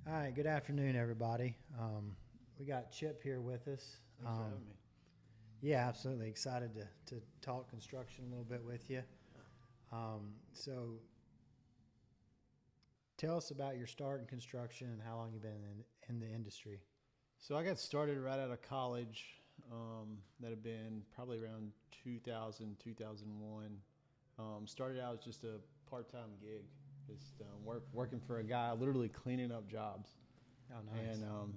All right, good afternoon, everybody. We got Chip here with us. Thanks for having me. Yeah, absolutely. Excited to talk construction a little bit with you. So tell us about your start in construction and how long you've been in the industry. So I got started right out of college. That had been probably around 2000, 2001. Started out as just a part-time gig, just working for a guy, literally cleaning up jobs. Oh, nice. And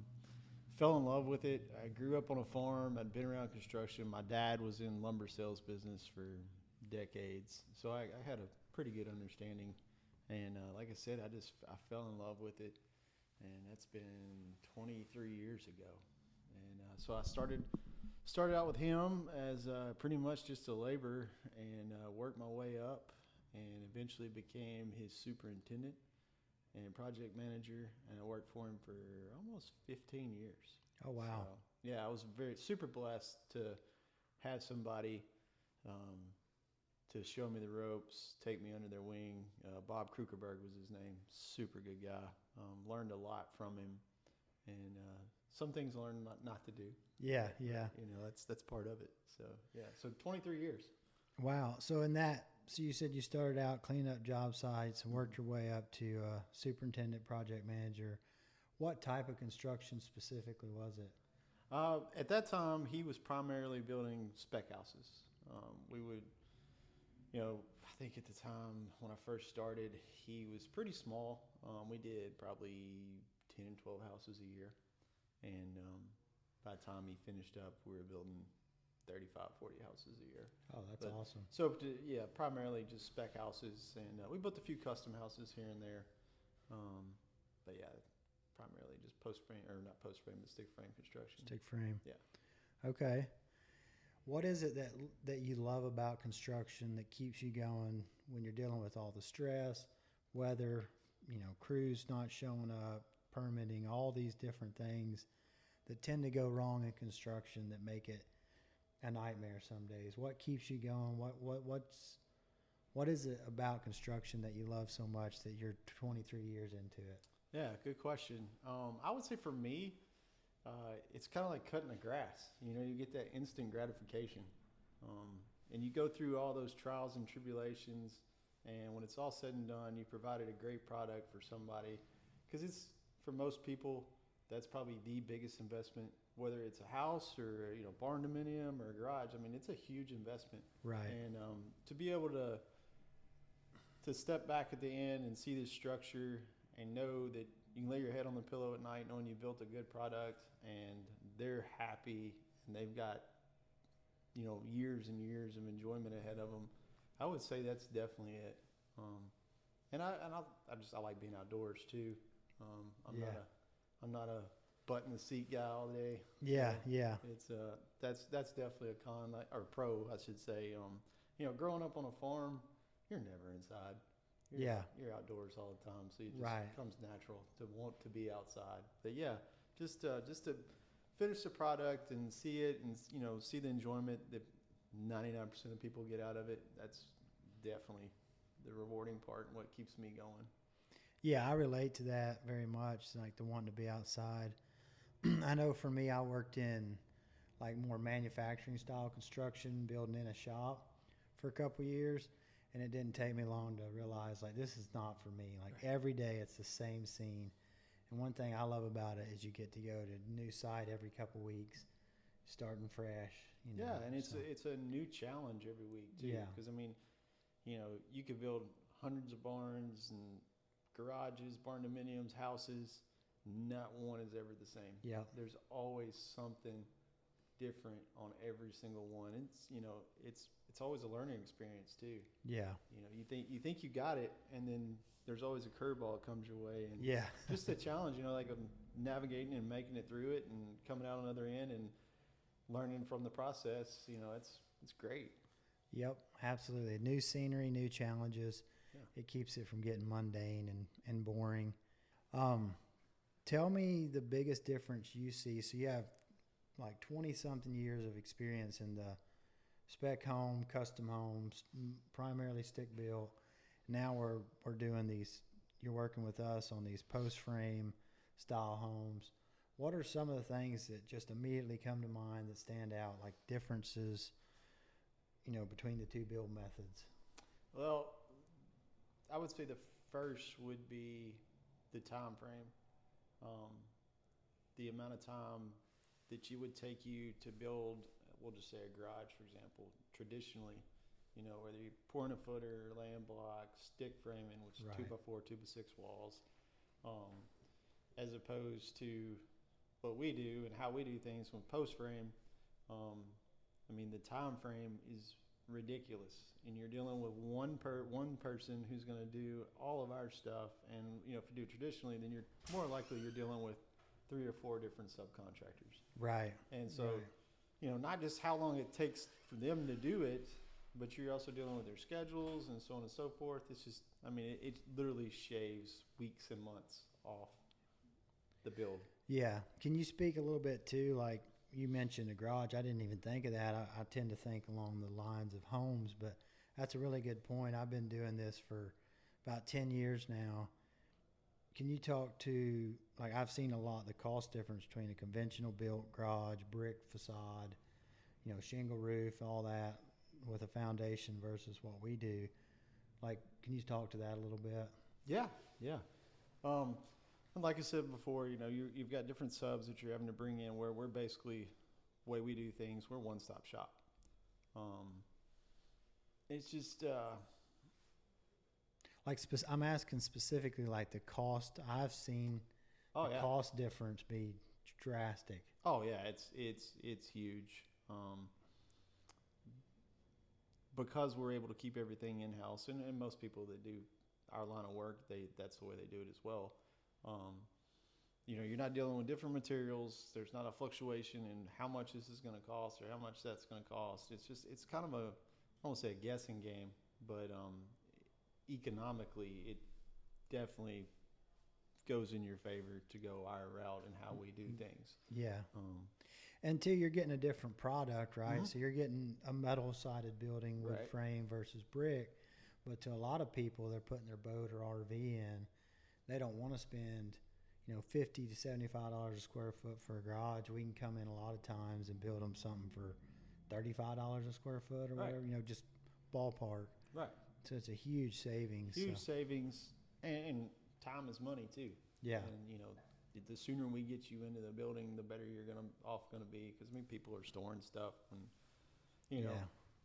fell in love with it. I grew up on a farm. I'd been around construction. My dad was in lumber sales business for decades, so I had a pretty good understanding. And like I said, I fell in love with it, and that's been 23 years ago. And so I started out with him as pretty much just a laborer, and worked my way up, and eventually became his superintendent and project manager, and I worked for him for almost 15 years. Oh, wow. So, yeah, I was super blessed to have somebody to show me the ropes, take me under their wing. Bob Krukerberg was his name. Super good guy. Learned a lot from him, and some things I learned not to do. Yeah. That's part of it. So yeah, so 23 years. Wow. So you said you started out cleaning up job sites and worked your way up to superintendent, project manager. What type of construction specifically was it? At that time, he was primarily building spec houses. We would, I think at the time when I first started, he was pretty small. We did probably 10, 12 houses a year. And by the time he finished up, we were building 35, 40 houses a year. Oh, that's awesome. So, primarily just spec houses. And we built a few custom houses here and there. But yeah, primarily just not post frame, but stick frame construction. Stick frame. Yeah. Okay. What is it that you love about construction that keeps you going when you're dealing with all the stress, weather, crews not showing up, permitting, all these different things that tend to go wrong in construction that make it a nightmare some days? What keeps you going? What is it about construction that you love so much that you're 23 years into it? Yeah, good question. I would say for me, it's kind of like cutting the grass. You get that instant gratification. And you go through all those trials and tribulations, and when it's all said and done, you provided a great product for somebody. Because for most people, that's probably the biggest investment, whether it's a house or barndominium or a garage. I mean, it's a huge investment. Right. And to be able to step back at the end and see this structure and know that you can lay your head on the pillow at night knowing you built a good product and they're happy and they've got years and years of enjoyment ahead of them, I would say that's definitely it. And I like being outdoors too. I'm not a butt in the seat guy all day. Yeah. It's that's definitely a con, or pro, I should say. Growing up on a farm, you're never inside. You're outdoors all the time, so it comes natural to want to be outside. But yeah, just to finish the product and see it, and see the enjoyment that 99% of people get out of it. That's definitely the rewarding part and what keeps me going. Yeah, I relate to that very much, like the wanting to be outside. I know for me, I worked in like more manufacturing style construction, building in a shop for a couple of years, and it didn't take me long to realize like this is not for me. Like every day it's the same scene. And one thing I love about it is you get to go to a new site every couple of weeks, starting fresh. Yeah, and it's a new challenge every week too. Yeah. Because you could build hundreds of barns and garages, barndominiums, houses. Not one is ever the same. Yeah. There's always something different on every single one. It's always a learning experience too. Yeah. You think you got it, and then there's always a curveball that comes your way, and just a challenge. Like navigating and making it through it, and coming out on the other end, and learning from the process. It's great. Yep, absolutely. New scenery, new challenges. Yeah. It keeps it from getting mundane and boring. Tell me the biggest difference you see. So you have like 20-something years of experience in the spec home, custom homes, primarily stick built. Now we're doing these. You're working with us on these post frame, style homes. What are some of the things that just immediately come to mind that stand out, like differences, between the two build methods? Well, I would say the first would be the time frame. Um, the amount of time that you would take you to build, we'll just say a garage, for example, traditionally, whether you're pouring a footer, laying blocks, stick framing, which is Right. 2x4, 2x6 walls, as opposed to what we do and how we do things with post frame. The time frame is ridiculous, and you're dealing with one person who's going to do all of our stuff. And if you do it traditionally, then you're more likely you're dealing with 3 or 4 different subcontractors. Right. And so, Right. not just how long it takes for them to do it, but you're also dealing with their schedules and so on and so forth. It's just, it literally shaves weeks and months off the build. Yeah. Can you speak a little bit too, like you mentioned a garage? I didn't even think of that. I tend to think along the lines of homes, but that's a really good point. I've been doing this for about 10 years now. Can you talk to, like, I've seen a lot, the cost difference between a conventional built garage, brick facade, shingle roof, all that with a foundation versus what we do. Like, can you talk to that a little bit? Yeah. And like I said before, you've got different subs that you're having to bring in, where we're basically, the way we do things, we're one-stop shop. It's just I'm asking specifically like the cost. I've seen the cost difference be drastic. Oh yeah, it's huge. Because we're able to keep everything in house, and most people that do our line of work, that's the way they do it as well. You're not dealing with different materials. There's not a fluctuation in how much this is going to cost or how much that's going to cost. It's kind of I won't say a guessing game, but economically, it definitely goes in your favor to go our route and how we do things. Yeah. And two, you're getting a different product, right? Mm-hmm. So you're getting a metal-sided building with Right. frame versus brick. But to a lot of people, they're putting their boat or RV in. They don't want to spend, $50 to $75 a square foot for a garage. We can come in a lot of times and build them something for $35 a square foot or Right. whatever, just ballpark. Right. So it's a huge savings. Huge so. savings, and time is money too. Yeah. And the sooner we get you into the building, the better you're gonna be, because people are storing stuff and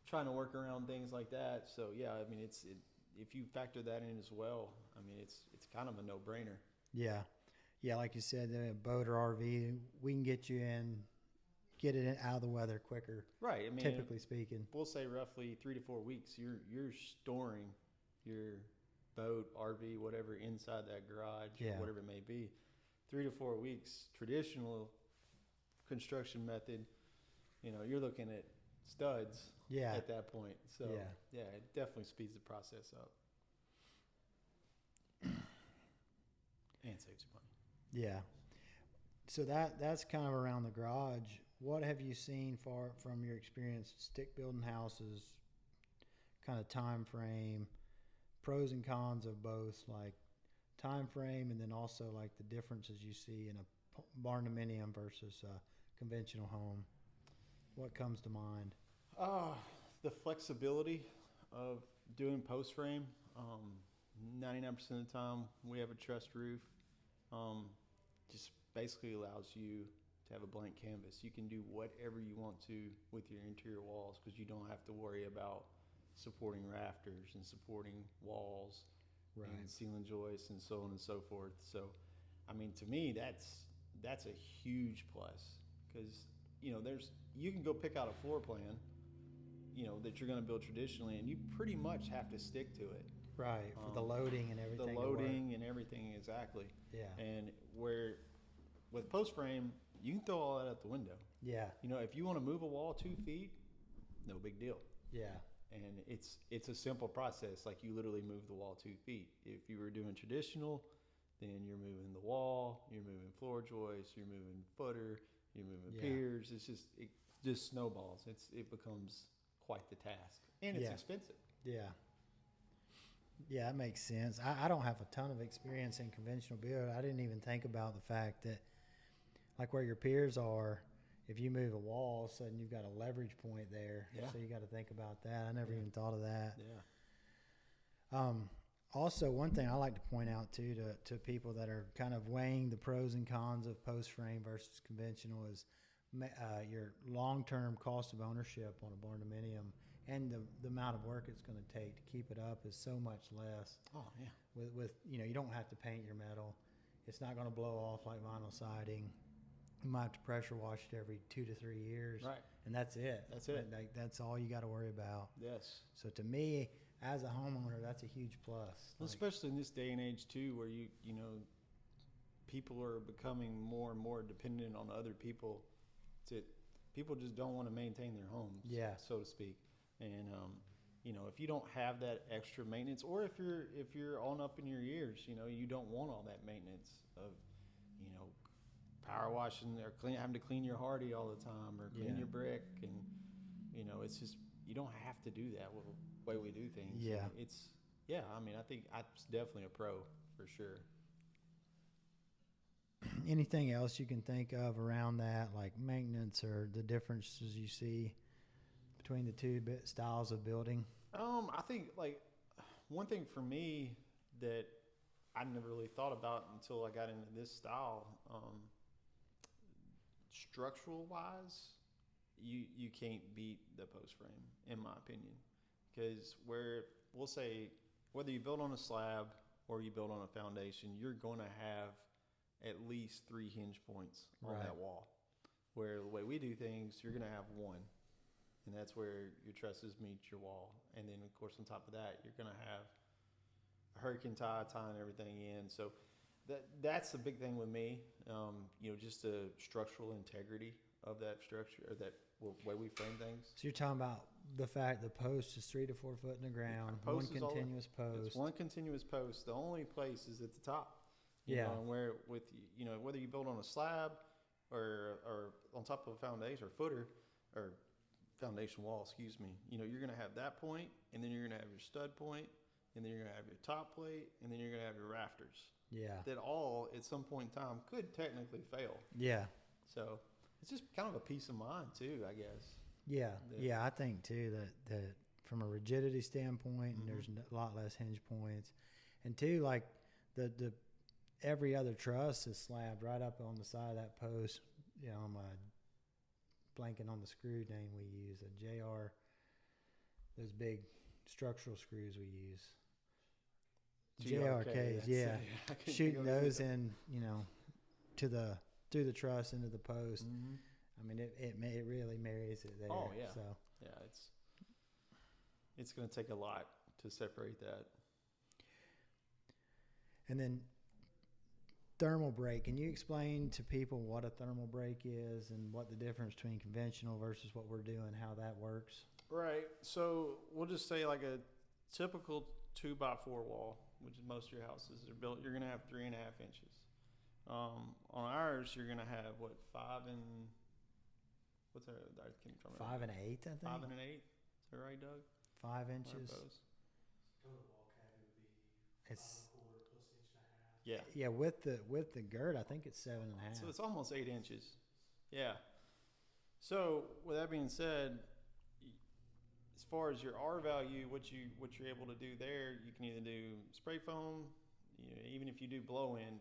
trying to work around things like that. So if you factor that in as well, it's kind of a no-brainer. Yeah. Yeah, like you said, a boat or RV, we can get you in, get it out of the weather quicker. Right. Typically speaking. We'll say roughly 3 to 4 weeks. You're storing your boat, RV, whatever inside that garage, or whatever it may be. 3 to 4 weeks. Traditional construction method, you're looking at studs at that point. So it definitely speeds the process up and saves you money. Yeah. So that's kind of around the garage. What have you seen from your experience stick building houses, kind of time frame, pros and cons of both, like time frame, and then also like the differences you see in a barndominium versus a conventional home? What comes to mind? The flexibility of doing post frame. 99% of the time we have a trussed roof. Just basically allows you to have a blank canvas. You can do whatever you want to with your interior walls, because you don't have to worry about supporting rafters and supporting walls and ceiling joists and so on and so forth. So, to me, that's a huge plus, because you can go pick out a floor plan, that you're going to build traditionally, and you pretty much have to stick to it. Right, for the loading and everything. The loading and everything, exactly. Yeah. And where with post frame, you can throw all that out the window. Yeah. If you want to move a wall 2 feet, no big deal. Yeah. And it's a simple process. Like, you literally move the wall 2 feet. If you were doing traditional, then you're moving the wall, you're moving floor joists, you're moving footer, you're moving piers. It just snowballs. It becomes quite the task, and it's expensive. Yeah. Yeah, that makes sense. I don't have a ton of experience in conventional build. I didn't even think about the fact that, like where your piers are, if you move a wall, all of a sudden you've got a leverage point there. Yeah. So you got to think about that. I never even thought of that. Yeah. Also, one thing I like to point out too to people that are kind of weighing the pros and cons of post frame versus conventional is your long-term cost of ownership on a barndominium, and the amount of work it's going to take to keep it up is so much less. Oh yeah. With you don't have to paint your metal. It's not going to blow off like vinyl siding. You might have to pressure wash it every 2 to 3 years. Right. And that's it. That's it. That's all you got to worry about. Yes. So to me, as a homeowner, that's a huge plus. Well, especially in this day and age too, where people are becoming more and more dependent on other people. People just don't want to maintain their homes, Yeah. so to speak. And if you don't have that extra maintenance, or if you're on up in your years, you don't want all that maintenance of power washing or having to clean your hardy all the time, or clean Yeah. your brick, and it's just, you don't have to do that with the way we do things. Yeah. I think it's definitely a pro for sure. Anything else you can think of around that, like maintenance or the differences you see between the two styles of building? I think like one thing for me that I never really thought about until I got into this style, structural wise, you can't beat the post frame, in my opinion, because we'll say whether you build on a slab or you build on a foundation, you're going to have at least 3 hinge points on Right. that wall. Where the way we do things, you're going to have one, and that's where your trusses meet your wall. And then, of course, on top of that, you're going to have a hurricane tie tying everything in. So that's the big thing with me. Just the structural integrity of that structure, or that way we frame things. So you're talking about the fact the post is 3 to 4 foot in the ground, one continuous post. It's one continuous post. The only place is at the top. And where whether you build on a slab or on top of a foundation or footer or foundation wall, you're going to have that point, and then you're going to have your stud point, and then you're going to have your top plate, and then you're going to have your rafters. Yeah. That all at some point in time could technically fail. Yeah. So it's just kind of a peace of mind too, I guess. Yeah. I think too that from a rigidity standpoint, and there's a lot less hinge points, and two, like the every other truss is slabbed right up on the side of that post. I'm blanking on the screw name we use, a JR, those big structural screws we use. JRKs, yeah. Shooting those in, through the truss into the post. Mm-hmm. I mean, it really marries it there. Oh yeah. So. Yeah, it's going to take a lot to separate that. And then thermal break. Can you explain to people what a thermal break is and what the difference between conventional versus what we're doing, how that works? Right. So we'll just say like a typical 2x4 wall, which is most of your houses are built, you're going to have 3.5 inches. On ours, you're going to have 5 and what's our? I can't remember. 5 1/8, I think. 5 1/8. Is that right, Doug? 5 inches. Total wall cavity would be It's 5 1/4 plus inch and a half. Yeah. yeah, with the gird, I think it's 7.5. So it's almost 8 inches. Yeah. So with that being said, as far as your R value, what you're able to do there, you can either do spray foam. Even if you do blow in,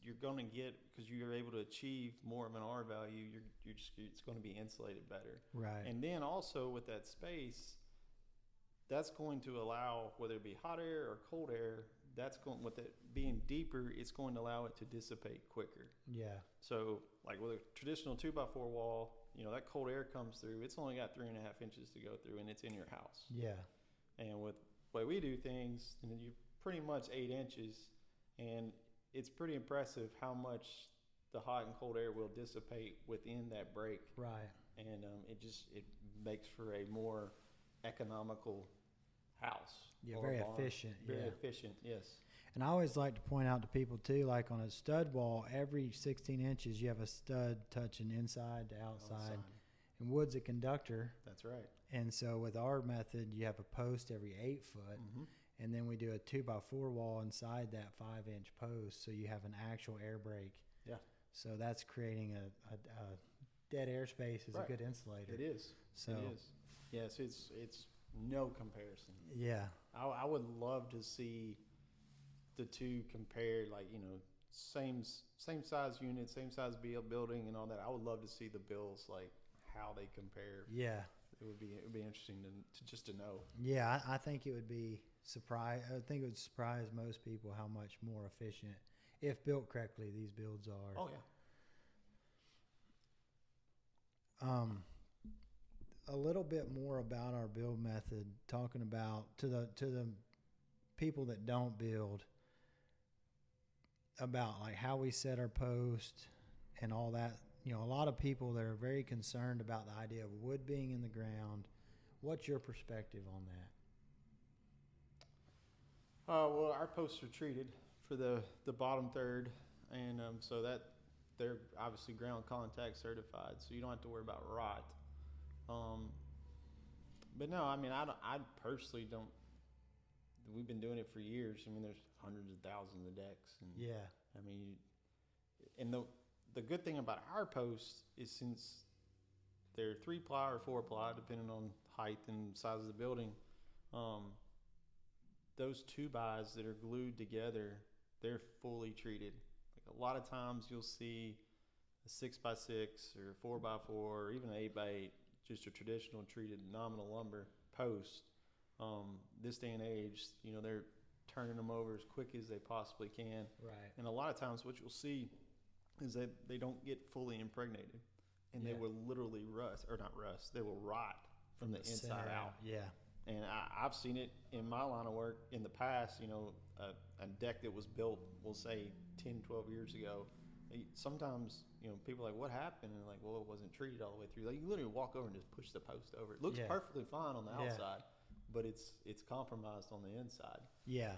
you're going to get, because you're able to achieve more of an R value. It's going to be insulated better. Right. And then also with that space, that's going to allow, whether it be hot air or cold air, with it being deeper, it's going to allow it to dissipate quicker. Yeah. So like with a traditional 2x4 wall, that cold air comes through. It's only got 3.5 inches to go through, and it's in your house. Yeah. And with the way we do things, you pretty much 8 inches, and it's pretty impressive how much the hot and cold air will dissipate within that break. Right. And it makes for a more economical house. Yeah, or very barn. efficient. Very yeah. efficient, yes. And I always like to point out to people too, like on a stud wall, every 16 inches you have a stud touching inside to outside. And wood's a conductor. That's right. And so with our method, you have a post every 8 foot. Mm-hmm. and then we do a 2x4 wall inside that 5-inch post, so you have an actual air break. Yeah. So that's creating a dead airspace is Right. a good insulator. It is. So It is. Yes, it's no comparison. yeah, I would love to see the two compared, like, same size unit, same size building and all that. I would love to see the bills, like how they compare. yeah, It would be interesting to just to know. yeah. I think it would be I think it would surprise most people how much more efficient, if built correctly, these builds are. Oh yeah. A little bit more about our build method, talking about to the people that don't build, about like how we set our post and all that. A lot of people that are very concerned about the idea of wood being in the ground. What's your perspective on that? Well, our posts are treated for the bottom third, and so that they're obviously ground contact certified, so you don't have to worry about rot. But no, I mean, I personally don't. We've been doing it for years. I mean, there's hundreds of thousands of decks, and Yeah, I mean, and the good thing about our posts is, since they're 3-ply or 4-ply, depending on height and size of the building, those 2-bys that are glued together, they're fully treated. Like, a lot of times you'll see a 6x6 or 4x4 or even an 8x8, just a traditional treated nominal lumber post. This day and age, they're turning them over as quick as they possibly can. right. And a lot of times what you'll see is that they don't get fully impregnated, and they Yeah. will literally they will rot from the inside center out. Yeah, And I've seen it in my line of work in the past. A deck that was built, we'll say 10, 12 years ago. Sometimes, people are like, what happened? And like, well, it wasn't treated all the way through. Like, you literally walk over and just push the post over. It looks Yeah. perfectly fine on the Yeah. outside, but it's compromised on the inside. yeah.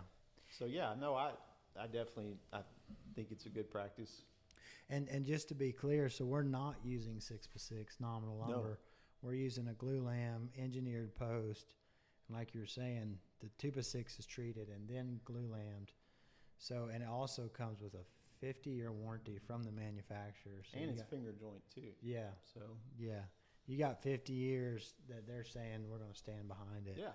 So yeah, no, I definitely think it's a good practice. And just to be clear, so we're not using 6x6 nominal No. lumber. We're using a glue lam engineered post. And like you were saying, the 2x6 is treated and then glue lammed. So, and it also comes with a 50-year warranty from the manufacturer. So And you it's got- finger joint too. yeah, So yeah. You got 50 years that they're saying we're going to stand behind it. yeah.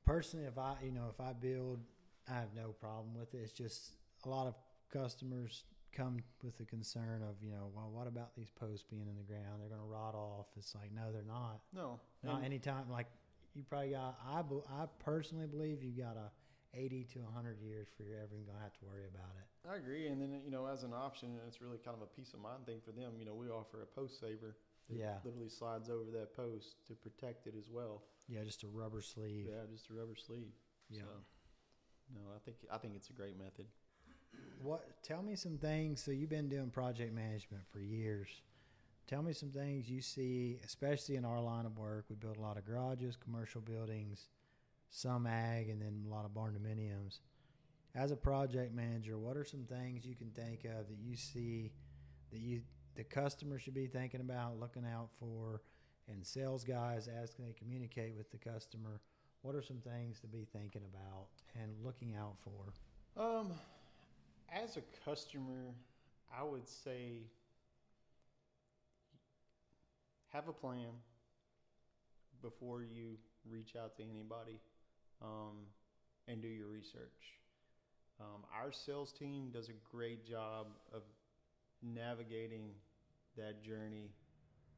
Personally, if I build, I have no problem with it. It's just a lot of customers come with the concern of, well, what about these posts being in the ground? They're going to rot off. It's like, no, they're not. No. Not and- anytime. Like, you probably got, I personally believe you got 80 to 100 years for you're ever going to have to worry about it. I agree. And then, as an option, it's really kind of a peace of mind thing for them. We offer a post saver that Yeah. literally slides over that post to protect it as well. Yeah, just a rubber sleeve. Yeah, just a rubber sleeve. Yeah. So, no, I think it's a great method. Tell me some things. So you've been doing project management for years. Tell me some things you see, especially in our line of work. We build a lot of garages, commercial buildings, some ag, and then a lot of barndominiums. As a project manager, what are some things you can think of that you see that the customer should be thinking about, looking out for, and sales guys, as they communicate with the customer, what are some things to be thinking about and looking out for? As a customer, I would say have a plan before you reach out to anybody, and do your research. Our sales team does a great job of navigating that journey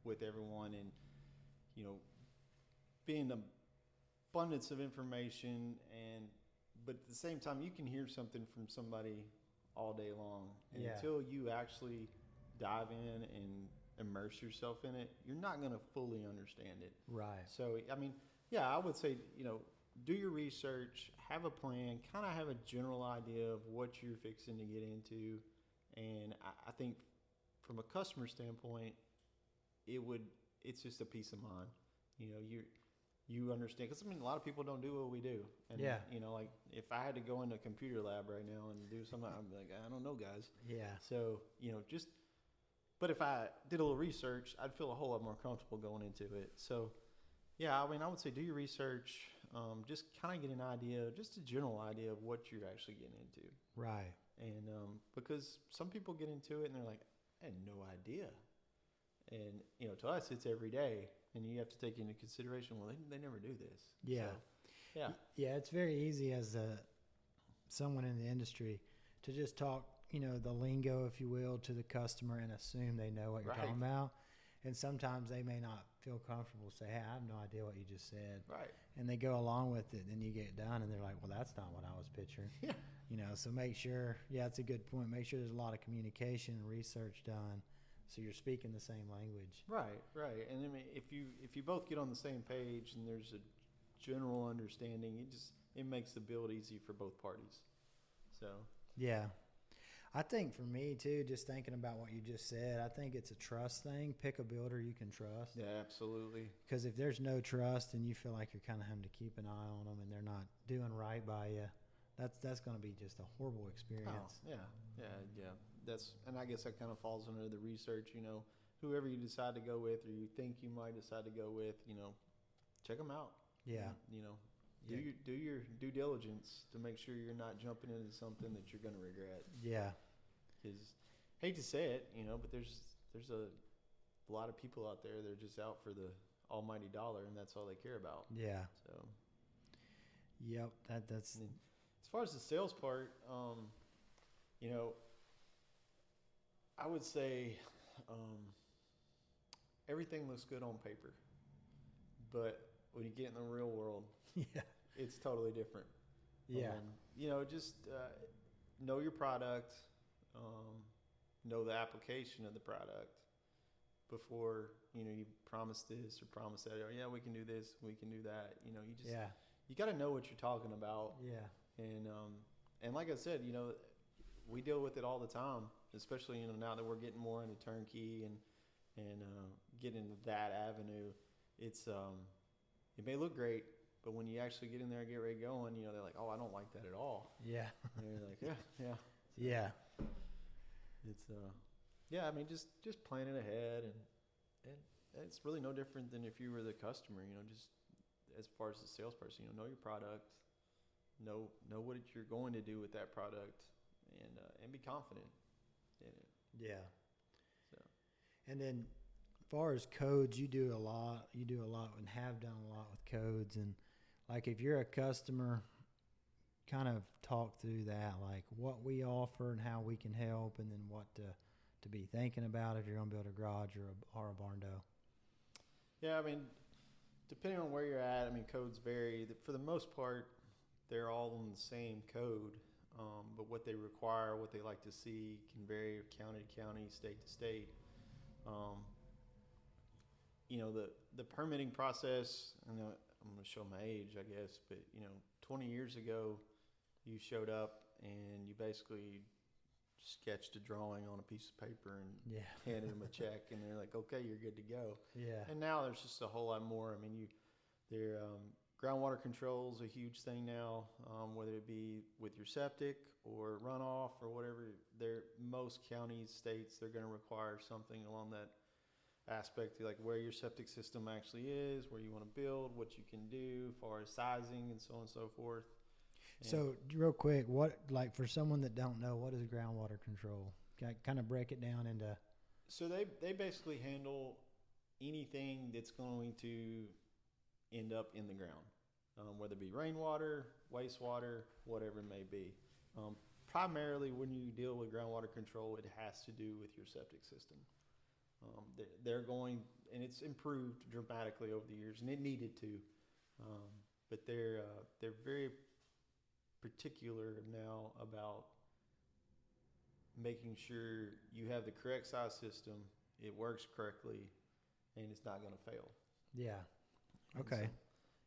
with everyone, and being an abundance of information, but at the same time you can hear something from somebody all day long, and Yeah. until you actually dive in and immerse yourself in it, you're not going to fully understand it. Right. So I mean, yeah, I would say do your research, have a plan, kind of have a general idea of what you're fixing to get into, and I think from a customer standpoint, it's just a peace of mind. You understand, because a lot of people don't do what we do, and Yeah. like if I had to go into a computer lab right now and do something, I'd be like, I don't know, guys. Yeah. So but if I did a little research, I'd feel a whole lot more comfortable going into it. So yeah, I would say do your research, just kind of get an idea, just a general idea of what you're actually getting into. Right. And because some people get into it and they're like, I had no idea. And, to us, it's every day. And you have to take into consideration, well, they never do this. Yeah. So, yeah. Yeah, it's very easy as someone in the industry to just talk, the lingo, if you will, to the customer and assume they know what you're Right. talking about. And sometimes they may not feel comfortable say, hey, I have no idea what you just said. Right. And they go along with it. Then you get done and they're like, well, that's not what I was picturing. Yeah. So make sure, it's a good point. Make sure there's a lot of communication and research done so you're speaking the same language. Right. And I mean, if you both get on the same page and there's a general understanding, it makes the build easy for both parties. So. Yeah. I think for me too, just thinking about what you just said, I think it's a trust thing. Pick a builder you can trust. Yeah, absolutely. Because if there's no trust and you feel like you're kind of having to keep an eye on them and they're not doing right by you, that's going to be just a horrible experience. Oh, yeah. And I guess that kind of falls under the research. Whoever you decide to go with, or you think you might decide to go with, check them out. Yeah. Do your due diligence to make sure you're not jumping into something that you're going to regret. Yeah. Because, hate to say it, but there's a lot of people out there that are just out for the almighty dollar, and that's all they care about. Yeah. So. Yep. That's. As far as the sales part, I would say everything looks good on paper, but when you get in the real world, Yeah. it's totally different. Yeah. Just know your product, know the application of the product before, you promise this or promise that, oh, yeah, we can do this, we can do that. You got to know what you're talking about. Yeah. And like I said, we deal with it all the time, especially, now that we're getting more into turnkey and getting into that avenue. It's, it may look great, but when you actually get in there and get ready going, they're like, oh, I don't like that at all. Yeah. And you're like, yeah. Yeah. It's, I mean, just planning ahead and it's really no different than if you were the customer, just as far as the salesperson, know your product, know what you're going to do with that product and be confident in it. Yeah. So. And then as far as codes, you do a lot and have done a lot with codes. And like if you're a customer, kind of talk through that, like what we offer and how we can help, and then what to be thinking about if you're going to build a garage or a barn door. Yeah, I mean, depending on where you're at, I mean, codes vary. For the most part, they're all in the same code, but what they require, what they like to see can vary county to county, state to state. The permitting process, I'm going to show my age, I guess, but 20 years ago, you showed up and you basically sketched a drawing on a piece of paper and handed them a check, and they're like, okay, you're good to go. Yeah. And now there's just a whole lot more. I mean, groundwater control is a huge thing now, whether it be with your septic or runoff or whatever. Most counties, states, they're going to require something along that aspect, like where your septic system actually is, where you want to build, what you can do as far as sizing and so on and so forth. So real quick, like for someone that don't know, what is groundwater control? Kind of break it down into. So they basically handle anything that's going to end up in the ground, whether it be rainwater, wastewater, whatever it may be. Primarily when you deal with groundwater control, it has to do with your septic system. They're going, and it's improved dramatically over the years, and it needed to, but they're very particular now about making sure you have the correct size system, it works correctly, and it's not going to fail. Yeah. Okay. So,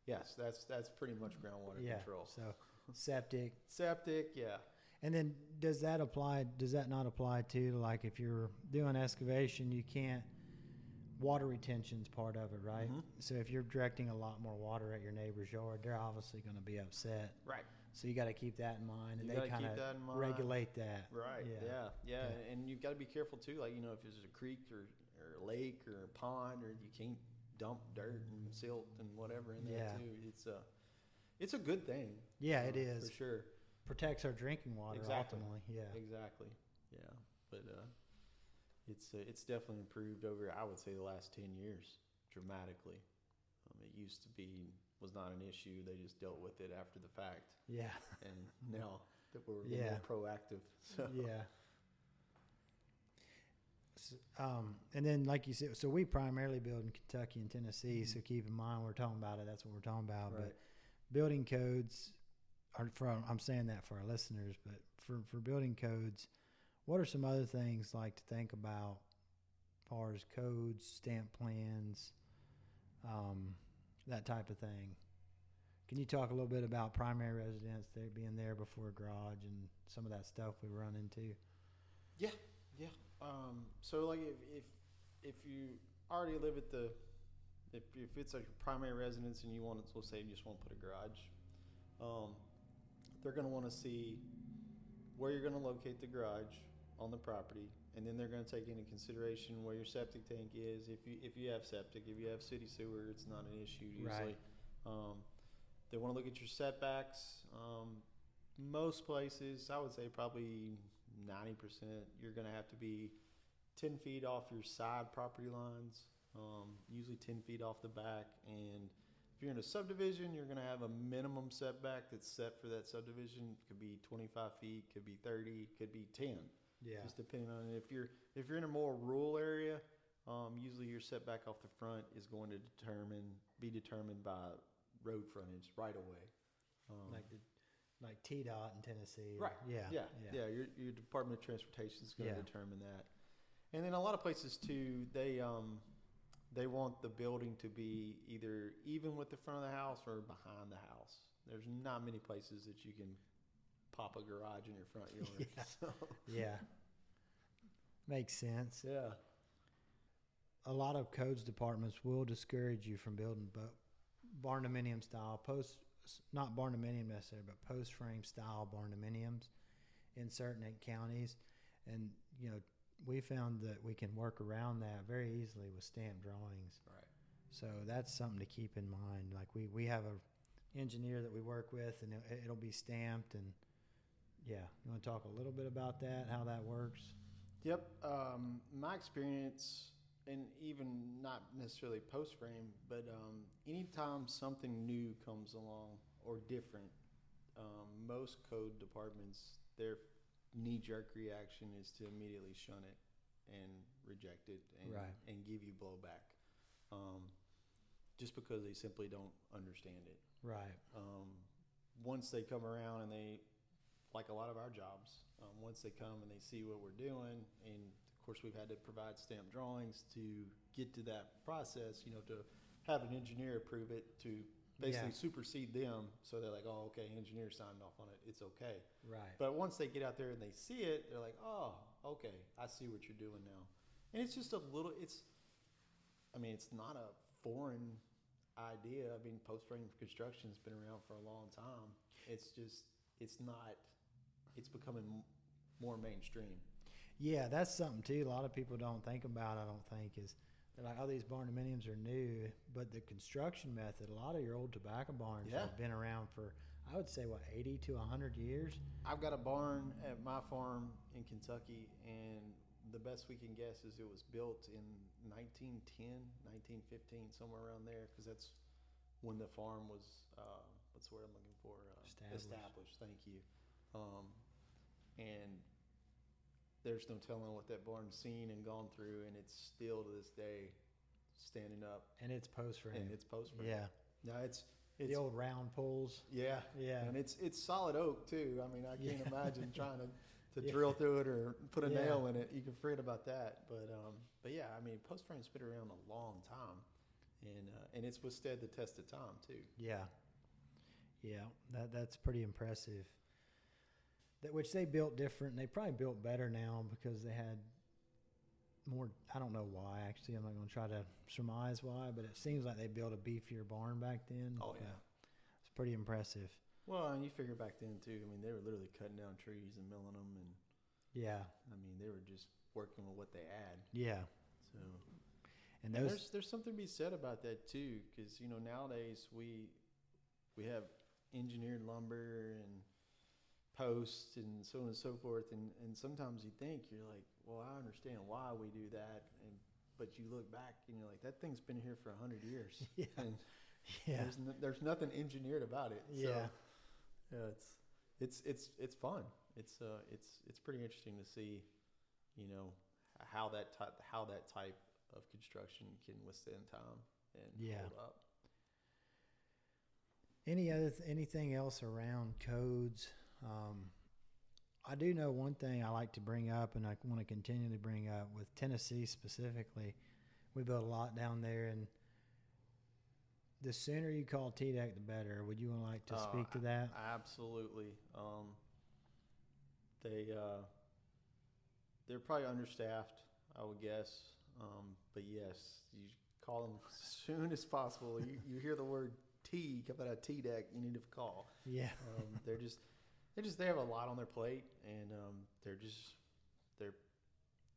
yes, that's pretty much groundwater control. So septic, yeah. And then does that not apply to, like, if you're doing excavation, you can't, water retention's part of it, right? Mm-hmm. So if you're directing a lot more water at your neighbor's yard, they're obviously going to be upset. Right. So you got to keep that in mind, and You they gotta kind keep that in of mind. regulate that. Right. Yeah. And you've got to be careful too. Like, if there's a creek or a lake or a pond, or you can't dump dirt and silt and whatever in there too. It's it's a good thing. Yeah, it is. For sure. Protects our drinking water Exactly. ultimately. Yeah. Exactly. Yeah. But it's definitely improved over, I would say, the last 10 years dramatically. It used to was not an issue. They just dealt with it after the fact. Yeah. And now that we're Yeah. more proactive. So. Yeah. And then, like you said, so we primarily build in Kentucky and Tennessee. So keep in mind, we're talking about it. That's what we're talking about. Right. But building codes are I'm saying that for our listeners, but for building codes, what are some other things like to think about as far as codes, stamp plans, that type of thing? Can you talk a little bit about primary residence there being there before a garage and some of that stuff we run into? Yeah. So like if you already live at if it's a primary residence and you want to, let's say you just want to put a garage, they're going to want to see where you're going to locate the garage on the property, and then they're going to take into consideration where your septic tank is. If you have septic, if you have city sewer, it's not an issue usually. Right. They want to look at your setbacks. Most places, I would say probably 90%, you're going to have to be 10 feet off your side property lines, usually 10 feet off the back. And if you're in a subdivision, you're going to have a minimum setback that's set for that subdivision. It could be 25 feet, could be 30, could be 10. Yeah. Just depending on it. If you're in a more rural area, usually your setback off the front is going to be determined by road frontage right away. Like TDOT in Tennessee. Right. Yeah. Your Department of Transportation is going to Yeah. determine that. And then a lot of places too, they want the building to be either even with the front of the house or behind the house. There's not many places that you can pop a garage in your front yard. Yeah. So. Yeah. Makes sense. Yeah. A lot of codes departments will discourage you from building barndominium style not barndominium necessarily, but post frame style barndominiums in certain counties. And, we found that we can work around that very easily with stamp drawings. Right. So that's something to keep in mind. Like we have a engineer that we work with, and it'll be stamped. And yeah, you want to talk a little bit about that, how that works? Yep. My experience, and even not necessarily post frame, but anytime something new comes along or different, most code departments, their knee-jerk reaction is to immediately shun it and reject it and give you blowback, just because they simply don't understand it. Right. Once they come around and they, like a lot of our jobs, once they come and they see what we're doing, and of course we've had to provide stamp drawings to get to that process, to have an engineer approve it to basically supersede them. So they're like, oh, okay, engineer signed off on it, it's okay. Right. But once they get out there and they see it, they're like, oh, okay, I see what you're doing now. And it's just it's not a foreign idea. I mean, post-frame construction has been around for a long time. It's becoming more mainstream. Yeah, that's something too. A lot of people don't think about, I don't think, is they're like, oh, these barndominiums are new. But the construction method, a lot of your old tobacco barns have been around for, I would say, 80 to 100 years? I've got a barn at my farm in Kentucky, and the best we can guess is it was built in 1910, 1915, somewhere around there, because that's when the farm was, what's the word I'm looking for? Established. Thank you. And there's no telling what that barn's seen and gone through, and it's still to this day standing up. And it's post frame. Yeah. No, it's the old round poles. Yeah. Yeah. And it's solid oak too. I mean, I can't imagine trying to drill through it or put a nail in it. You can forget about that. But yeah, I mean, post frame's been around a long time, and it's withstood the test of time too. Yeah. Yeah. That's pretty impressive. Which they built different, and they probably built better now because they had more. I don't know why, actually. I'm not going to try to surmise why, but it seems like they built a beefier barn back then. Oh, yeah. It's pretty impressive. Well, and you figure back then, too, I mean, they were literally cutting down trees and milling them. And yeah. I mean, they were just working with what they had. Yeah. So, and there's something to be said about that, too, because, nowadays we have engineered lumber and posts and so on and so forth. And sometimes you think, you're like, well, I understand why we do that. But you look back and you're like, that thing's been here for 100 years. Yeah. And Yeah. there's nothing engineered about it. Yeah. So, it's fun. It's pretty interesting to see, how that type of construction can withstand time and Yeah. hold up. Anything else around codes? I do know one thing I like to bring up, and I want to continue to bring up with Tennessee specifically. We built a lot down there, and the sooner you call TDEC, the better. Would you like to speak to that? Absolutely. They're probably understaffed, I would guess. But yes, you call them as soon as possible. You hear the word T come out of TDEC, you need to call. Yeah. They have a lot on their plate, and they're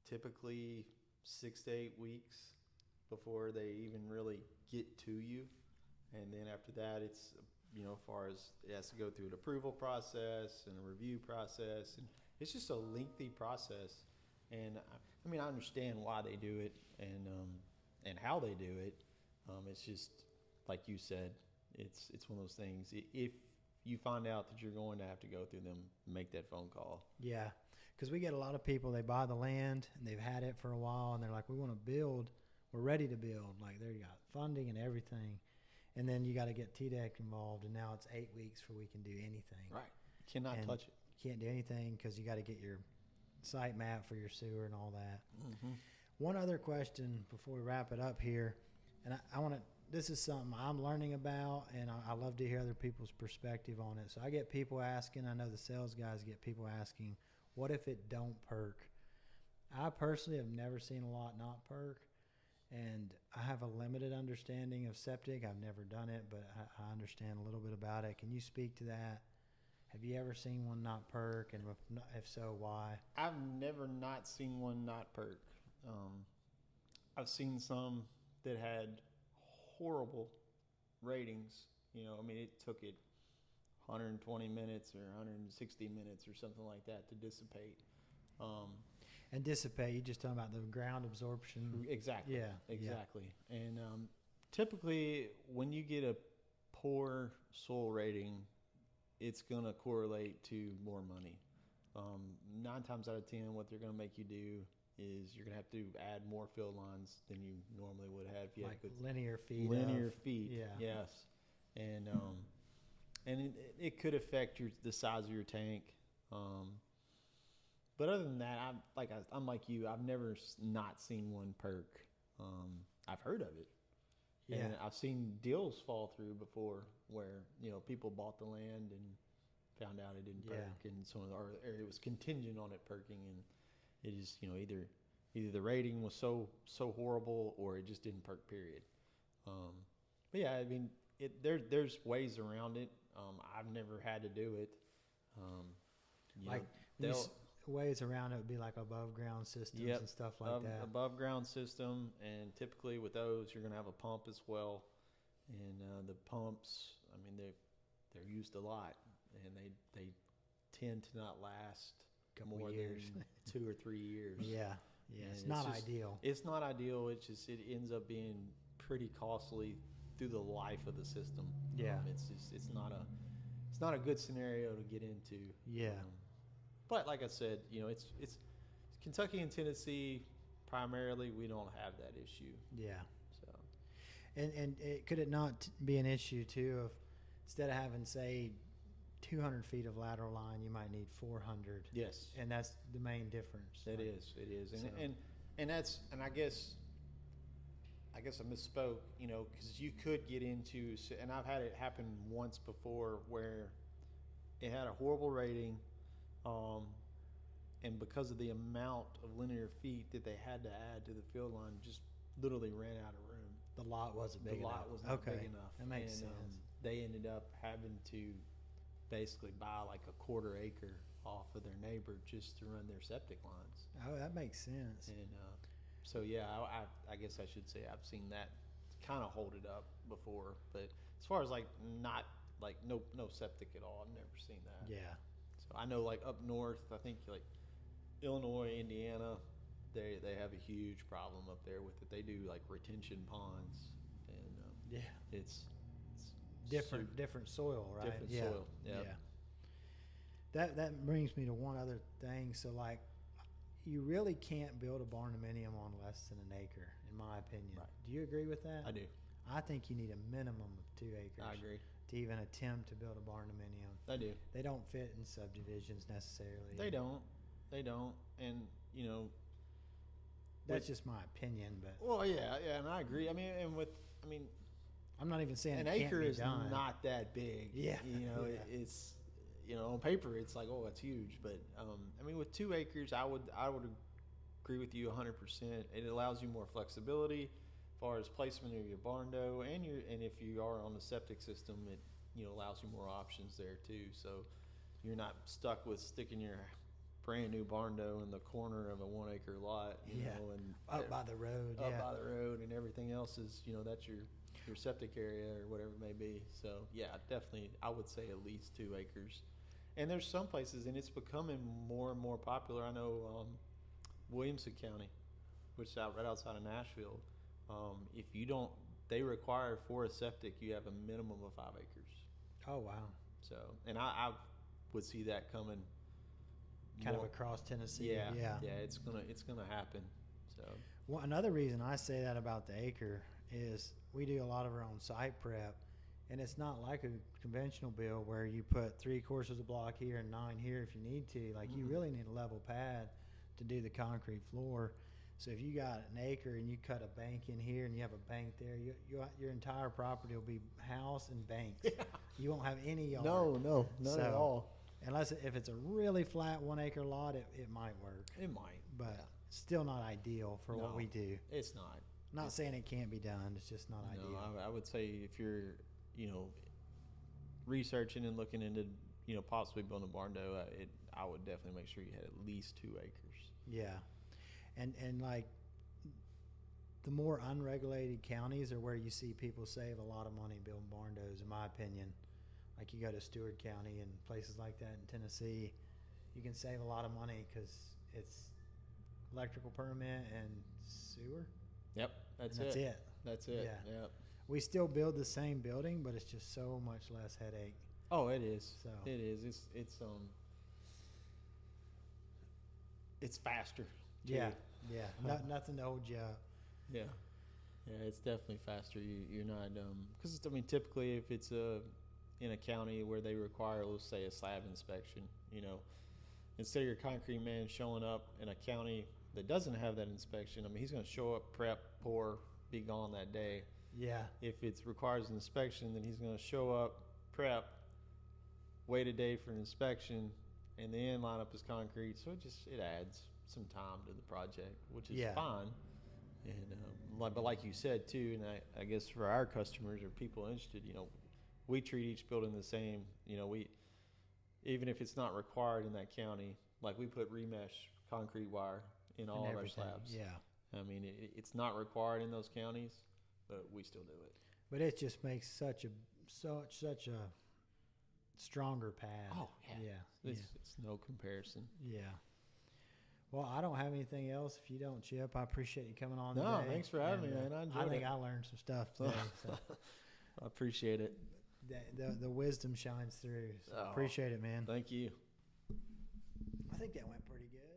typically 6 to 8 weeks before they even really get to you. And then after that, it's, as far as it has to go through an approval process and a review process, and it's just a lengthy process. And I mean, I understand why they do it and how they do it. It's just like you said, it's one of those things. If you find out that you're going to have to go through them, make that phone call. Yeah, because we get a lot of people, they buy the land and they've had it for a while, and they're like, we want to build, we're ready to build. Like, they got funding and everything. And then you got to get TDEC involved, and now it's 8 weeks before we can do anything. Right. You cannot touch it. You can't do anything because you got to get your site map for your sewer and all that. Mm-hmm. One other question before we wrap it up here, and I want to, this is something I'm learning about, and I love to hear other people's perspective on it. So I get people asking, I know the sales guys get people asking, what if it don't perk? I personally have never seen a lot not perk, and I have a limited understanding of septic. I've never done it, but I understand a little bit about it. Can you speak to that? Have you ever seen one not perk, and if so, why? I've never not seen one not perk. I've seen some that had horrible ratings. It took it 120 minutes or 160 minutes or something like that to dissipate. And dissipate, you're just talking about the ground absorption. Exactly. Yeah. Exactly. Yeah. And typically, when you get a poor soil rating, it's going to correlate to more money. 9 times out of 10, what they're going to make you do is you're going to have to add more field lines than you normally would have. If you Like had linear feet. linear feet. Yeah. Yes. And it could affect the size of your tank. But other than that, I'm like you. I've never not seen one perk. I've heard of it. Yeah. And I've seen deals fall through before where, people bought the land and found out it didn't perk, and or it was contingent on it perking, and it is, either the rating was so horrible or it just didn't perk, period. But yeah, I mean, there's ways around it. I've never had to do it. Ways around it would be like above ground systems and stuff like that. Above ground system, and typically with those, you're going to have a pump as well. And the pumps, I mean, they're used a lot, and they tend to not last more years. than 2 or 3 years. Yeah, it's not ideal. It's not ideal. It ends up being pretty costly through the life of the system. Yeah, it's not a good scenario to get into. Yeah. But like I said, it's Kentucky and Tennessee primarily. We don't have that issue. Yeah. So, and could it not be an issue too of instead of having say 200 feet of lateral line, you might need 400? yes, And that's the main difference. it is. And I guess I misspoke. Because you could get into, and I've had it happen once before where it had a horrible rating. And because of the amount of linear feet that they had to add to the field line, just literally ran out of room. The lot wasn't big enough. The lot was not okay. big enough. That makes sense. They ended up having to basically buy like a 1/4 acre off of their neighbor just to run their septic lines. Oh, that makes sense. And so, yeah, I guess I should say I've seen that kind of hold it up before. But as far as like not like no septic at all. I've never seen that. Yeah. So I know like up north, I think like Illinois, Indiana, they have a huge problem up there with it. They do like retention ponds, and Yeah. it's Different soil, right? different soil. Yep. Yeah. That brings me to one other thing. So like, you really can't build a barndominium on less than an acre, in my opinion. Right. Do you agree with that? I do. I think you need a minimum of 2 acres. I agree. To even attempt to build a barndominium. I do. They don't fit in subdivisions necessarily. They don't. And you know, That's just my opinion, but well, yeah, and I agree. I mean, I'm not even saying an it can't acre be is done. not that big. Yeah. You know, Yeah. it's, you know, on paper it's like, oh, it's huge, but I mean, with 2 acres, I would agree with you 100%. It allows you more flexibility as far as placement of your barndo, and if you are on the septic system, it, you know, allows you more options there too. So you're not stuck with sticking your brand new barndo in the corner of a 1 acre lot, you Yeah. know, and Up by the road. up Yeah. by the road, and everything else is, you know, that's your septic area or whatever it may be. So yeah, definitely, I would say at least 2 acres. And there's some places, and it's becoming more and more popular. I know Williamson County, which is right outside of Nashville. If you don't, they require for a septic you have a minimum of 5 acres. Oh wow. So, and I would see that coming. Kind more- of across Tennessee. Yeah, Yeah. it's gonna happen. So Well, another reason I say that about the acre is we do a lot of our own site prep, and it's not like a conventional build where you put 3 courses of block here and 9 here if you need to. Like, you Mhm. really need a level pad to do the concrete floor. So if you got an acre and you cut a bank in here and you have a bank there, your entire property will be house and banks. You won't have any yard. no, not at So- all. Unless if it's a really flat 1 acre lot, it might work, It might, but still not ideal for what No. we do. it's not. Not saying it can't be done. It's just not No, ideal. I would say if you're, you know, researching and looking into, you know, possibly building a barndo, I would definitely make sure you had at least 2 acres. Yeah, and like the more unregulated counties are where you see people save a lot of money building barndos. In my opinion, like you go to Stewart County and places like that in Tennessee, you can save a lot of money because it's electrical permit and sewer. Yep, that's and that's it. That's it. Yeah. Yep. We still build the same building, but it's just so much less headache. Oh, it is. So It is. It's faster. Too. yeah, nothing to hold you up. Yeah. Yeah, it's definitely faster. You're not because I mean typically if it's in a county where they require, let's say, a slab inspection, you know, instead of your concrete man showing up in a county that doesn't have that inspection, I mean he's going to show up, prep, pour, be gone that day. Yeah, If it requires an inspection, then he's going to show up, prep, wait a day for an inspection, and then line up his concrete. So it adds some time to the project, which is Yeah. fine. And but like you said too, and I guess for our customers or people interested, you know, we treat each building the same. You know, we even if it's not required in that county, like we put remesh concrete wire in all and of our everything. slabs. Yeah, I mean, it's not required in those counties, but we still do it. but it just makes such a stronger pad. Oh, yeah. yeah, It's no comparison. yeah. Well, I don't have anything else. If you don't, Chip, I appreciate you coming on No, today. thanks for having me, And, man. I enjoyed think it. I learned some stuff today. So I appreciate it. the wisdom shines through. So Oh. appreciate it, man. Thank you. I think that went pretty good.